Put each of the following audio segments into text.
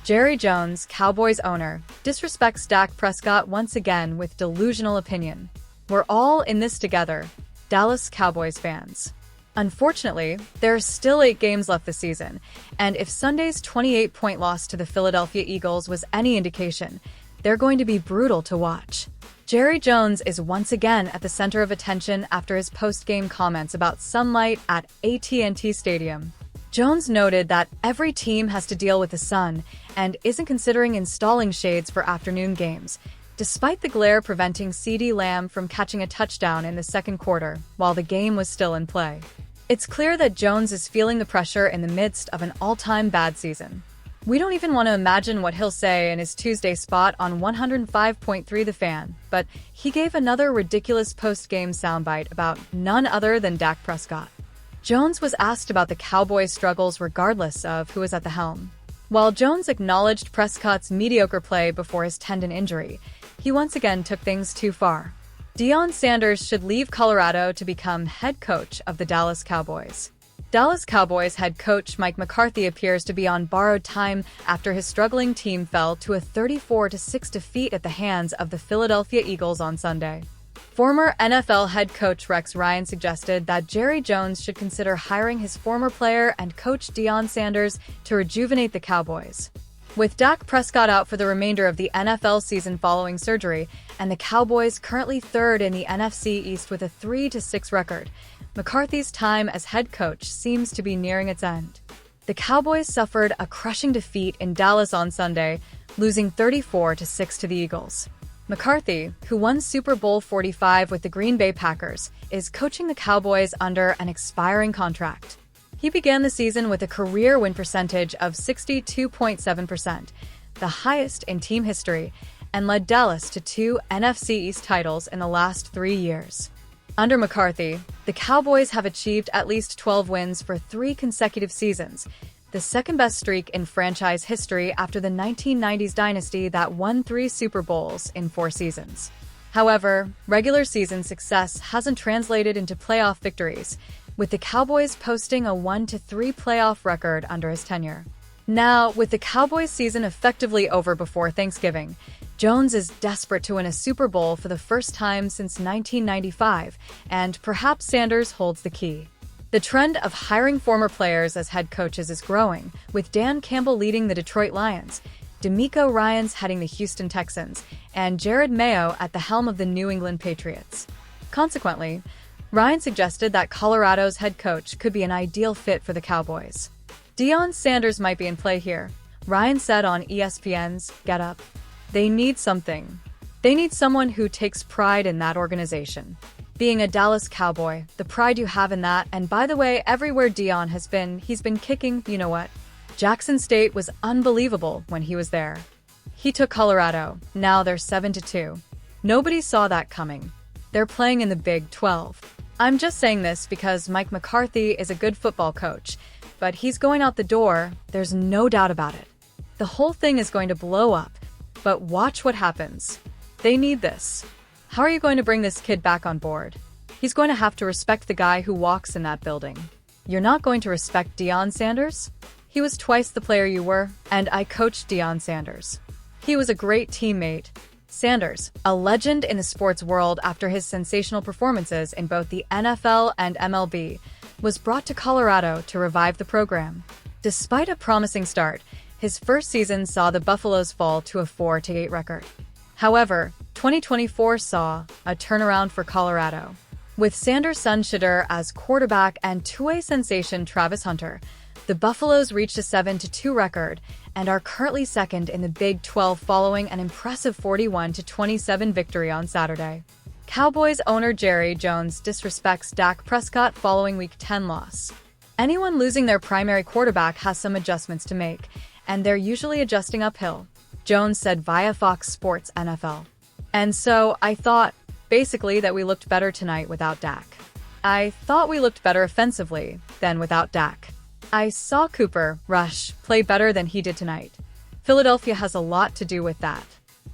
Jerry Jones, Cowboys owner, disrespects Dak Prescott once again with delusional opinion. We're all in this together, Dallas Cowboys fans. Unfortunately, there are still 8 games left this season, and if Sunday's 28-point loss to the Philadelphia Eagles was any indication, they're going to be brutal to watch. Jerry Jones is once again at the center of attention after his post-game comments about sunlight at AT&T Stadium. Jones noted that every team has to deal with the sun and isn't considering installing shades for afternoon games, despite the glare preventing CeeDee Lamb from catching a touchdown in the second quarter while the game was still in play. It's clear that Jones is feeling the pressure in the midst of an all-time bad season. We don't even want to imagine what he'll say in his Tuesday spot on 105.3 The Fan, but he gave another ridiculous post-game soundbite about none other than Dak Prescott. Jones was asked about the Cowboys' struggles regardless of who was at the helm. While Jones acknowledged Prescott's mediocre play before his tendon injury, he once again took things too far. Deion Sanders should leave Colorado to become head coach of the Dallas Cowboys. Dallas Cowboys head coach Mike McCarthy appears to be on borrowed time after his struggling team fell to a 34-6 defeat at the hands of the Philadelphia Eagles on Sunday. Former NFL head coach Rex Ryan suggested that Jerry Jones should consider hiring his former player and coach Deion Sanders to rejuvenate the Cowboys. With Dak Prescott out for the remainder of the NFL season following surgery, and the Cowboys currently third in the NFC East with a 3-6 record, McCarthy's time as head coach seems to be nearing its end. The Cowboys suffered a crushing defeat in Dallas on Sunday, losing 34-6 to the Eagles. McCarthy, who won Super Bowl 45 with the Green Bay Packers, is coaching the Cowboys under an expiring contract. He began the season with a career win percentage of 62.7%, the highest in team history, and led Dallas to 2 NFC East titles in the last 3 years. Under McCarthy, the Cowboys have achieved at least 12 wins for 3 consecutive seasons, the second-best streak in franchise history after the 1990s dynasty that won 3 Super Bowls in 4 seasons. However, regular season success hasn't translated into playoff victories, with the Cowboys posting a 1-3 playoff record under his tenure. Now, with the Cowboys season effectively over before Thanksgiving, Jones is desperate to win a Super Bowl for the first time since 1995, and perhaps Sanders holds the key. The trend of hiring former players as head coaches is growing, with Dan Campbell leading the Detroit Lions, DeMeco Ryans heading the Houston Texans, and Jared Mayo at the helm of the New England Patriots. Consequently, Ryan suggested that Colorado's head coach could be an ideal fit for the Cowboys. Deion Sanders might be in play here, Ryan said on ESPN's Get Up. They need something. They need someone who takes pride in that organization. Being a Dallas Cowboy, the pride you have in that, and by the way, everywhere Deion has been, he's been kicking, you know what? Jackson State was unbelievable when he was there. He took Colorado, now they're 7-2. Nobody saw that coming. They're playing in the Big 12. I'm just saying this because Mike McCarthy is a good football coach, but he's going out the door, there's no doubt about it. The whole thing is going to blow up, but watch what happens. They need this. How are you going to bring this kid back on board? He's going to have to respect the guy who walks in that building. You're not going to respect Deion Sanders? He was twice the player you were, and I coached Deion Sanders. He was a great teammate. Sanders, a legend in the sports world after his sensational performances in both the NFL and MLB, was brought to Colorado to revive the program. Despite a promising start, his first season saw the Buffaloes fall to a 4-8 record. However, 2024 saw a turnaround for Colorado. With Sanders' son Shedeur as quarterback and two-way sensation Travis Hunter, the Buffaloes reached a 7-2 record and are currently second in the Big 12 following an impressive 41-27 victory on Saturday. Cowboys owner Jerry Jones disrespects Dak Prescott following Week 10 loss. Anyone losing their primary quarterback has some adjustments to make, and they're usually adjusting uphill, Jones said via Fox Sports NFL. And so, I thought, basically, that we looked better tonight without Dak. I thought we looked better offensively than without Dak. I saw Cooper Rush play better than he did tonight. Philadelphia has a lot to do with that.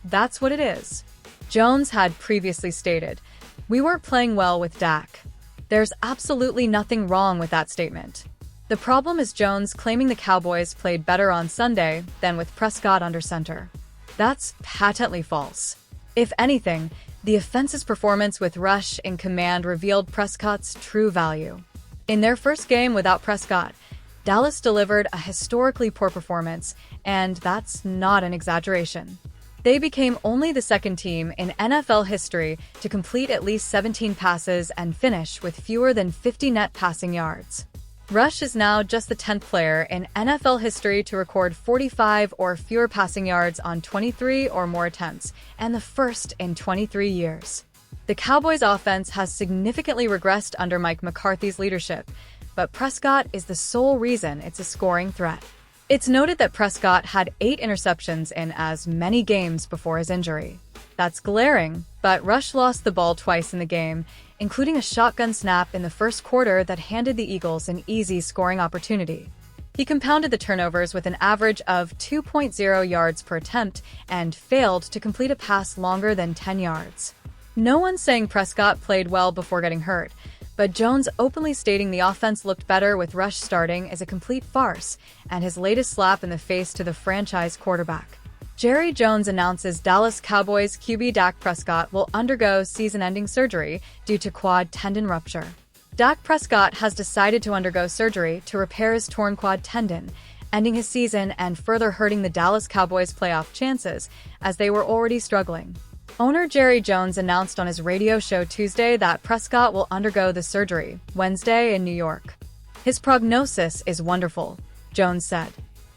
That's what it is. Jones had previously stated, "We weren't playing well with Dak." There's absolutely nothing wrong with that statement. The problem is Jones claiming the Cowboys played better on Sunday than with Prescott under center. That's patently false. If anything, the offense's performance with Rush in command revealed Prescott's true value. In their first game without Prescott, Dallas delivered a historically poor performance, and that's not an exaggeration. They became only the second team in NFL history to complete at least 17 passes and finish with fewer than 50 net passing yards. Rush is now just the 10th player in NFL history to record 45 or fewer passing yards on 23 or more attempts, and the first in 23 years. The Cowboys' offense has significantly regressed under Mike McCarthy's leadership, but Prescott is the sole reason it's a scoring threat. It's noted that Prescott had 8 interceptions in as many games before his injury. That's glaring, but Rush lost the ball twice in the game, including a shotgun snap in the first quarter that handed the Eagles an easy scoring opportunity. He compounded the turnovers with an average of 2.0 yards per attempt and failed to complete a pass longer than 10 yards. No one's saying Prescott played well before getting hurt, but Jones openly stating the offense looked better with Rush starting is a complete farce, and his latest slap in the face to the franchise quarterback. Jerry Jones announces Dallas Cowboys QB Dak Prescott will undergo season-ending surgery due to quad tendon rupture. Dak Prescott has decided to undergo surgery to repair his torn quad tendon, ending his season and further hurting the Dallas Cowboys' playoff chances, as they were already struggling. Owner Jerry Jones announced on his radio show Tuesday that Prescott will undergo the surgery Wednesday in New York. His prognosis is wonderful, Jones said.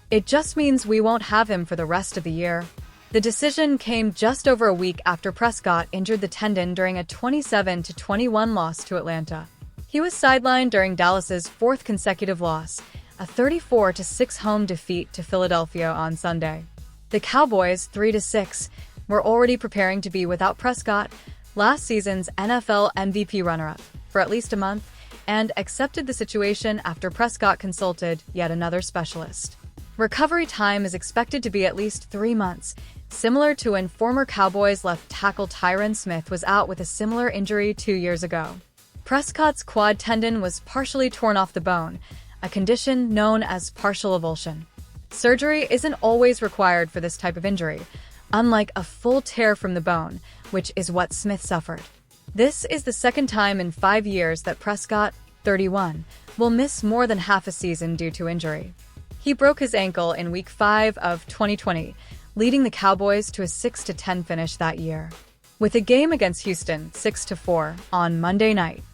It just means we won't have him for the rest of the year. The decision came just over a week after Prescott injured the tendon during a 27-21 loss to Atlanta. He was sidelined during Dallas's 4th consecutive loss, a 34-6 home defeat to Philadelphia on Sunday. The Cowboys, 3-6, were already preparing to be without Prescott, last season's NFL MVP runner-up, for at least a month, and accepted the situation after Prescott consulted yet another specialist. Recovery time is expected to be at least 3 months, similar to when former Cowboys left tackle Tyron Smith was out with a similar injury 2 years ago. Prescott's quad tendon was partially torn off the bone, a condition known as partial avulsion. Surgery isn't always required for this type of injury, unlike a full tear from the bone, which is what Smith suffered. This is the second time in 5 years that Prescott, 31, will miss more than half a season due to injury. He broke his ankle in Week 5 of 2020, leading the Cowboys to a 6-10 finish that year. With a game against Houston, 6-4, on Monday night.